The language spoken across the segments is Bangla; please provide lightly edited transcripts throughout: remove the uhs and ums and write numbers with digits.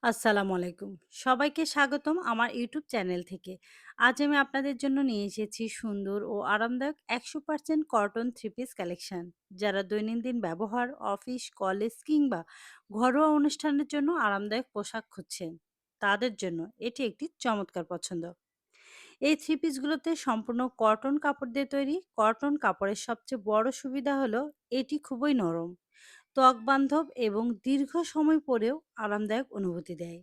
আসসালামু আলাইকুম। সবাইকে স্বাগতম আমার ইউটিউব চ্যানেল থেকে। আজ আমি আপনাদের জন্য নিয়ে এসেছি সুন্দর ও আরামদায়ক ১০০% কটন থ্রি পিস কালেকশন। যারা দৈনন্দিন ব্যবহার, অফিস, কলেজ কিংবা ঘরোয়া অনুষ্ঠানের জন্য আরামদায়ক পোশাক খুঁজছেন, তাদের জন্য এটি একটি চমৎকার পছন্দ। এই থ্রি পিসগুলোতে সম্পূর্ণ কটন কাপড় দিয়ে তৈরি। কটন কাপড়ের সবচেয়ে বড় সুবিধা হলো এটি খুবই নরম, ত্বক বান্ধব এবং দীর্ঘ সময় পরেও আরামদায়ক অনুভূতি দেয়।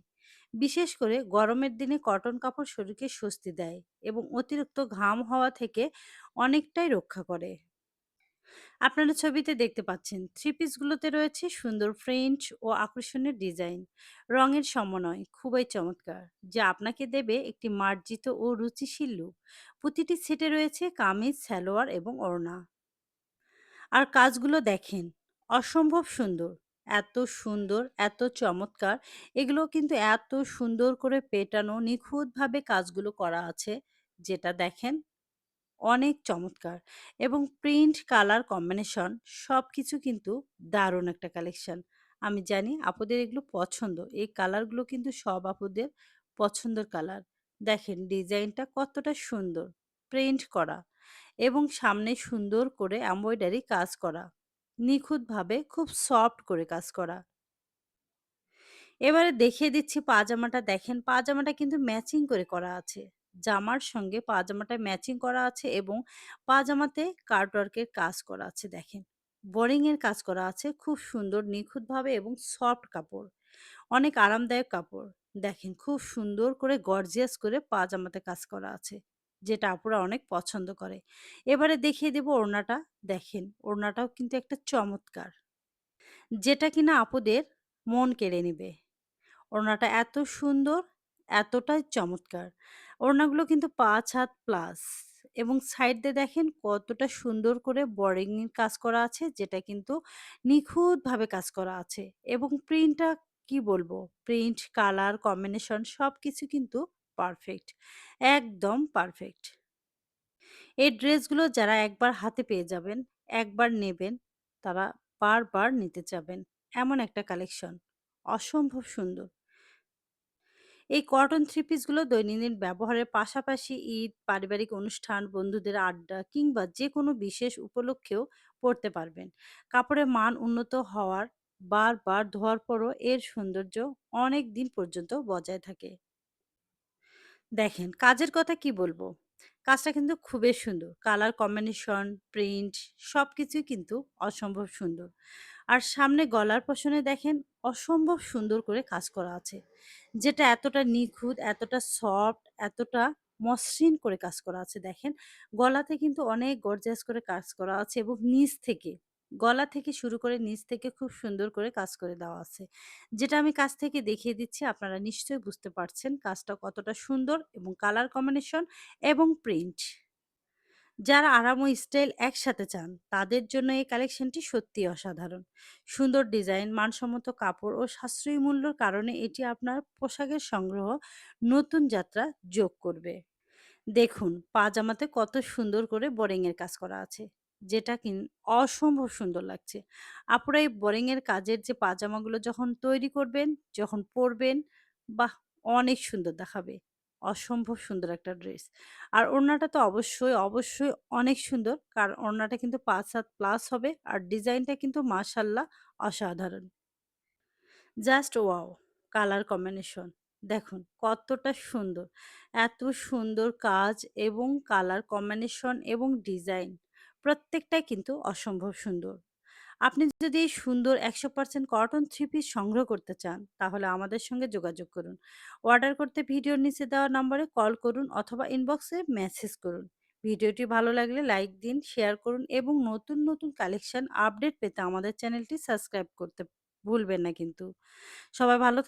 বিশেষ করে গরমের দিনে কটন কাপড় শরীরকে স্বস্তি দেয় এবং অতিরিক্ত ঘাম হওয়া থেকে অনেকটাই রক্ষা করে। আপনারা ছবিতে দেখতে পাচ্ছেন থ্রি পিসগুলোতে রয়েছে সুন্দর ফ্রেঞ্চ ও আকর্ষণীয় ডিজাইন। রঙের সমন্বয় খুবই চমৎকার, যা আপনাকে দেবে একটি মার্জিত ও রুচিশীল লুক। প্রতিটি সেটে রয়েছে কামিজ, সালোয়ার এবং ওড়না। আর কাজগুলো দেখেন, অসম্ভব সুন্দর। এত সুন্দর, এত চমৎকার। এগুলো কিন্তু এত সুন্দর করে পেটানো, নিখুঁতভাবে কাজগুলো করা আছে, যেটা দেখেন অনেক চমৎকার। এবং প্রিন্ট, কালার কম্বিনেশন সবকিছু কিন্তু দারুণ একটা কালেকশন। আমি জানি আপুদের এগুলো পছন্দ। এই কালারগুলো কিন্তু সব আপুদের পছন্দের কালার। দেখেন ডিজাইনটা কতটা সুন্দর, প্রিন্ট করা এবং সামনে সুন্দর করে এমব্রয়ডারি কাজ করা। নিখুঁতভাবে খুব সফট করে কাজ করা। এবারে দেখিয়ে দিচ্ছি পাজামাটা। দেখেন পাজামাটা কিন্তু ম্যাচিং করে করা আছে। জামার সঙ্গে পাজামাটা ম্যাচিং করা আছে এবং পাজামাতে কাটওয়ার্কের কাজ করা আছে দেখেন। বোরিং এর কাজ করা আছে খুব সুন্দর নিখুঁতভাবে এবং সফট কাপড়। অনেক আরামদায়ক কাপড়। দেখেন খুব সুন্দর করে গর্জিয়াস করে পাজামাতে কাজ করা আছে। যেটা আপুরা অনেক পছন্দ করে। এবারে দেখিয়ে দেব ওড়নাটা। দেখেন ওড়নাটাও কিন্তু একটা চমৎকার। যেটা কিনা আপুদের মন কেড়ে নিবে। ওড়নাটা এত সুন্দর, এতটাই চমৎকার। ওড়নাগুলো কিন্তু ৫ হাত প্লাস এবং সাইড দিয়ে দেখেন কতটা সুন্দর করে বোরিং এর কাজ করা আছে, যেটা কিন্তু নিখুঁতভাবে কাজ করা আছে এবং প্রিন্টটা কি বলবো? প্রিন্ট, কালার কম্বিনেশন সবকিছু কিন্তু পারফেক্ট। একদম পারফেক্ট। এই ড্রেসগুলো যারা একবার হাতে পেয়ে যাবেন, একবার নেবেন, তারা বারবার নিতে চাবেন। এমন একটা কালেকশন। অসম্ভব সুন্দর। এই কটন থ্রি পিসগুলো দৈনন্দিন ব্যবহারের পাশাপাশি ঈদ, পারিবারিক অনুষ্ঠান, বন্ধুদের আড্ডা কিংবা যেকোনো বিশেষ উপলক্ষেও পড়তে পারবেন। কাপড়ের মান উন্নত হওয়ার, বারবার ধোয়ার পরও এর সৌন্দর্য অনেক দিন পর্যন্ত বজায় থাকে। দেখেন কাজের কথা কি বলবো? কাজটা কিন্তু খুবই সুন্দর। কালার কম্বিনেশন, প্রিন্ট সবকিছুই কিন্তু অসম্ভব সুন্দর। আর সামনে গলার পশনে দেখেন অসম্ভব সুন্দর করে কাজ করা আছে। যেটা এতটা নিখুঁত, এতটা সফট, এতটা মসৃণ করে কাজ করা আছে দেখেন। গলাতে কিন্তু অনেক গর্জিয়াস করে কাজ করা আছে এবং নিচ থেকে, গলা থেকে শুরু করে নিচ থেকে খুব সুন্দর করে কাজ করে দেওয়া আছে। যেটা আমি কাছ থেকে দেখিয়ে দিচ্ছি, আপনারা নিশ্চয়ই বুঝতে পারছেন কাজটা কতটা সুন্দর এবং কালার কম্বিনেশন এবং প্রিন্ট। যারা আরাম ও স্টাইল একসাথে চান, তাদের জন্য এই কালেকশনটি সত্যিই অসাধারণ। সুন্দর ডিজাইন, মানসম্মত কাপড় ও সাশ্রয়ী মূল্যর কারণে এটি আপনার পোশাকের সংগ্রহ নতুন যাত্রা যোগ করবে। দেখুন পাজামাতে কত সুন্দর করে বোরিং এর কাজ করা আছে, যেটা অসম্ভব সুন্দর লাগছে। আপুরা এই বোরিং এর কাজের যে পাজামাগুলো যখন তৈরি করবেন, যখন পরবেন, বাহ! অনেক সুন্দর দেখাবে। অসম্ভব সুন্দর একটা ড্রেস। আর ওড়নাটা তো অবশ্যই, অবশ্যই অনেক সুন্দর। কারণ ওড়নাটা কিন্তু ৫ হাত প্লাস হবে আর ডিজাইনটা কিন্তু মাশাআল্লাহ অসাধারণ। Just wow! কালার কম্বিনেশন দেখুন কতটা সুন্দর। এত সুন্দর কাজ এবং কালার কম্বিনেশন এবং ডিজাইন প্রত্যেকটাই কিন্তু অসম্ভব সুন্দর। আপনি যদি এই সুন্দর ১০০% কটন থ্রি পিস সংগ্রহ করতে চান, তাহলে আমাদের সঙ্গে যোগাযোগ করুন। অর্ডার করতে ভিডিওর নিচে দেওয়া নম্বরে কল করুন অথবা ইনবক্সে মেসেজ করুন। ভিডিওটি ভালো লাগলে লাইক দিন, শেয়ার করুন এবং নতুন, নতুন কালেকশন আপডেট পেতে আমাদের চ্যানেলটি সাবস্ক্রাইব করতে ভুলবেন না কিন্তু। সবাই ভালো